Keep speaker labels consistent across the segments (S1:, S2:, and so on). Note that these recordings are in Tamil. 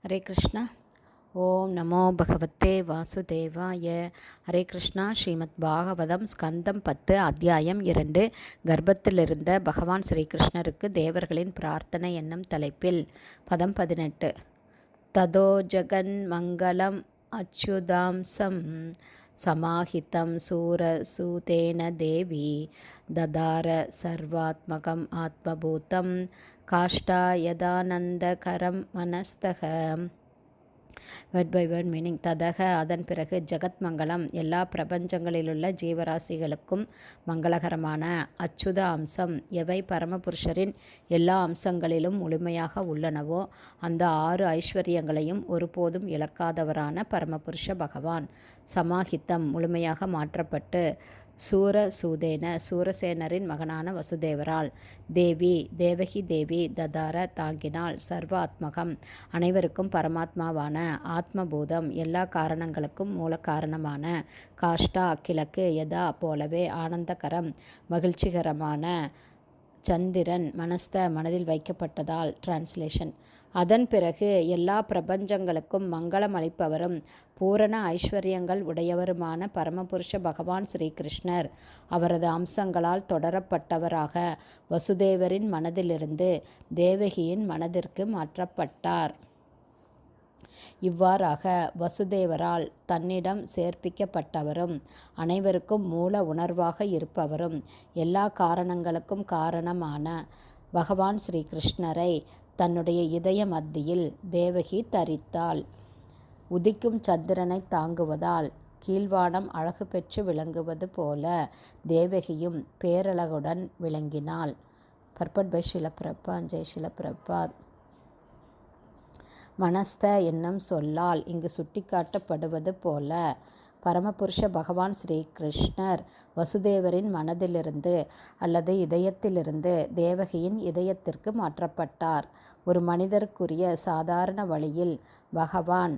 S1: ஹரே கிருஷ்ணா. ஓம் நமோ பகவத்தே வாசுதேவாய. ஹரே கிருஷ்ணா. ஸ்ரீமத் பாகவதம் ஸ்கந்தம் 10 அத்தியாயம் 2 கர்ப்பத்திலிருந்த பகவான் ஸ்ரீகிருஷ்ணருக்கு தேவர்களின் பிரார்த்தனை என்னும் தலைப்பில் பதம் 18. ததோ ஜகன் மங்களம் அச்சுதாம்சம் சமாஹிதம் சூரசூதேன தேவி ததார சர்வாத்மகம் ஆத்மபூதம் காஷ்டாயதானந்தகரம் மனஸ்தக. Word by word meaning. ததக அதன் பிறகு ஜகத் மங்களம் எல்லா பிரபஞ்சங்களிலுள்ள ஜீவராசிகளுக்கும் மங்களகரமான அச்சுத அம்சம் எவை பரமபுருஷரின் எல்லா அம்சங்களிலும் முழுமையாக உள்ளனவோ அந்த 6 ஐஸ்வர்யங்களையும் ஒருபோதும் இழக்காதவரான பரமபுருஷ பகவான் சமாஹித்தம் முழுமையாக மாற்றப்பட்டு சூரசூதேன சூரசேனரின் மகனான வசுதேவரால் தேவி தேவகி தேவி ததார தாங்கினால் சர்வ ஆத்மகம் அனைவருக்கும் பரமாத்மாவான ஆத்மபூதம் எல்லா காரணங்களுக்கும் மூல காரணமான காஷ்டா கிழக்கு யதா போலவே ஆனந்தகரம் மகிழ்ச்சிகரமான சந்திரன் மனஸ்த மனதில் வைக்கப்பட்டதால். டிரான்ஸ்லேஷன். அதன் பிறகு எல்லா பிரபஞ்சங்களுக்கும் மங்களம் அளிப்பவரும் பூரண ஐஸ்வர்யங்கள் உடையவருமான பரமபுருஷ பகவான் ஸ்ரீகிருஷ்ணர் அவரது அம்சங்களால் தொடரப்பட்டவராக வசுதேவரின் மனதிலிருந்து தேவகியின் மனதிற்கு மாற்றப்பட்டார். இவ்வாறாக வசுதேவரால் தன்னிடம் சேர்ப்பிக்கப்பட்டவரும் அனைவருக்கும் மூல உணர்வாக இருப்பவரும் எல்லா காரணங்களுக்கும் காரணமான பகவான் ஸ்ரீகிருஷ்ணரை தன்னுடைய இதய மத்தியில் தேவகி தரித்தாள். உதிக்கும் சந்திரனை தாங்குவதால் கீழ்வானம் அழகு பெற்று விளங்குவது போல தேவகியும் பேரழகுடன் விளங்கினாள். பர்பட் பை ஷில பிரபாத். ஜெய் ஷில பிரபாத். மனஸ்த என்னும் சொல்லால் இங்கு சுட்டிக்காட்டப்படுவது போல பரமபுருஷ பகவான் ஸ்ரீகிருஷ்ணர் வசுதேவரின் மனதிலிருந்து அல்லது இதயத்திலிருந்து தேவகியின் இதயத்திற்கு மாற்றப்பட்டார். ஒரு மனிதருக்குரிய சாதாரண வழியில் பகவான்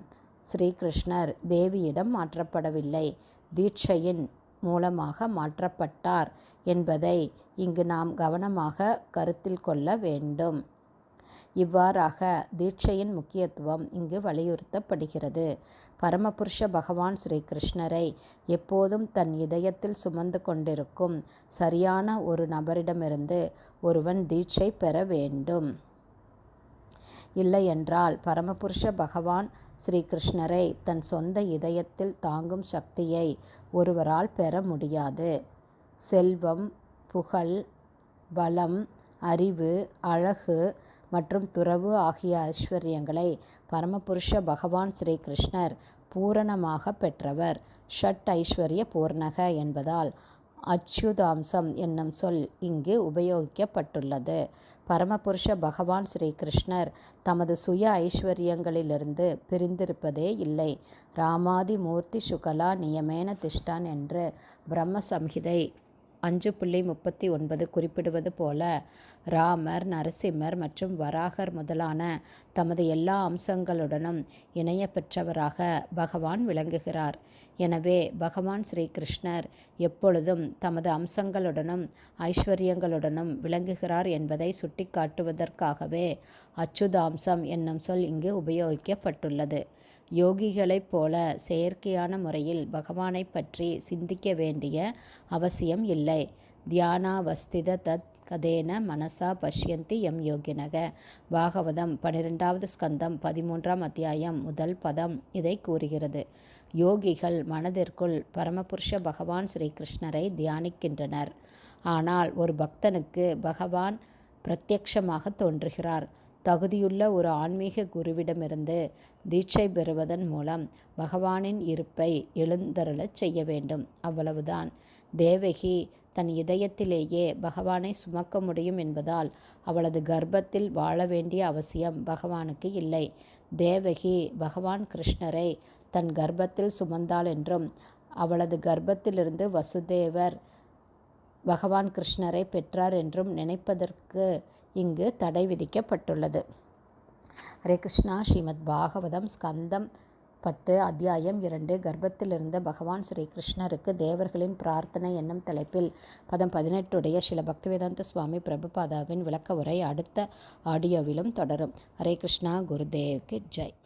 S1: ஸ்ரீகிருஷ்ணர் தேவியிடம் மாற்றப்படவில்லை, தீட்சையின் மூலமாக மாற்றப்பட்டார் என்பதை இங்கு நாம் கவனமாக கருத்தில் கொள்ள வேண்டும். இவ்வாறாக தீட்சையின் முக்கியத்துவம் இங்கு வலியுறுத்தப்படுகிறது. பரமபுருஷ பகவான் ஸ்ரீகிருஷ்ணரை எப்போதும் தன் இதயத்தில் சுமந்து கொண்டிருக்கும் சரியான ஒரு நபரிடமிருந்து ஒருவன் தீட்சை பெற வேண்டும். இல்லையென்றால் பரமபுருஷ பகவான் ஸ்ரீகிருஷ்ணரை தன் சொந்த இதயத்தில் தாங்கும் சக்தியை ஒருவரால் பெற முடியாது. செல்வம், புகழ், பலம், அறிவு, அழகு மற்றும் துறவு ஆகிய ஐஸ்வர்யங்களை பரமபுருஷ பகவான் ஸ்ரீகிருஷ்ணர் பூரணமாக பெற்றவர். ஷட் ஐஸ்வர்ய பூர்ணக என்பதால் அச்சுதாம்சம் என்னும் சொல் இங்கு உபயோகிக்கப்பட்டுள்ளது. பரமபுருஷ பகவான் ஸ்ரீகிருஷ்ணர் தமது சுய ஐஸ்வர்யங்களிலிருந்து பிரிந்திருப்பதே இல்லை. ராமாதி மூர்த்தி சுகலா நியமேன திஷ்டான் என்று பிரம்ம சம்ஹிதை 5.39 குறிப்பிடுவது போல ராமர், நரசிம்மர் மற்றும் வராகர் முதலான தமது எல்லா அம்சங்களுடனும் இணைய பெற்றவராக பகவான் விளங்குகிறார். எனவே பகவான் ஸ்ரீகிருஷ்ணர் எப்பொழுதும் தமது அம்சங்களுடனும் ஐஸ்வர்யங்களுடனும் விளங்குகிறார் என்பதை சுட்டிக்காட்டுவதற்காகவே அச்சுதாம்சம் என்னும் சொல் இங்கு உபயோகிக்கப்பட்டுள்ளது. யோகிகளைப் போல செயற்கையான முறையில் பகவானை பற்றி சிந்திக்க வேண்டிய அவசியம் இல்லை. தியானாவஸ்தித தத் கதேன மனசா பஷ்யந்தி எம் யோகினக. பாகவதம் 12வது ஸ்கந்தம் 13ஆம் அத்தியாயம் முதல் பதம் இதை கூறுகிறது. யோகிகள் மனதிற்குள் பரமபுருஷ பகவான் ஸ்ரீகிருஷ்ணரை தியானிக்கின்றனர். ஆனால் ஒரு பக்தனுக்கு பகவான் பிரத்யக்ஷமாக தோன்றுகிறார். தகுதியுள்ள ஒரு ஆன்மீக குருவிடமிருந்து தீட்சை பெறுவதன் மூலம் பகவானின் இருப்பை எழுந்தருளச் செய்ய வேண்டும். அவ்வளவுதான். தேவகி தன் இதயத்திலேயே பகவானை சுமக்க முடியும் என்பதால் அவளது கர்ப்பத்தில் வாழ வேண்டிய அவசியம் பகவானுக்கு இல்லை. தேவகி பகவான் கிருஷ்ணரை தன் கர்ப்பத்தில் சுமந்தாள் என்றும் அவளது கர்ப்பத்திலிருந்து வசுதேவர் பகவான் கிருஷ்ணரை பெற்றார் என்றும் நினைப்பதற்கு இங்கு தடை விதிக்கப்பட்டுள்ளது. ஹரே கிருஷ்ணா. ஸ்ரீமத் பாகவதம் ஸ்கந்தம் 10 அத்தியாயம் 2 கர்ப்பத்திலிருந்த பகவான் ஸ்ரீகிருஷ்ணருக்கு தேவர்களின் பிரார்த்தனை என்னும் தலைப்பில் பதம் 18 ஸ்ரீல பக்திவேதாந்த சுவாமி பிரபுபாதாவின் விளக்க உரை அடுத்த ஆடியோவிலும் தொடரும். ஹரே கிருஷ்ணா. குருதேவ்க்கு ஜெய்.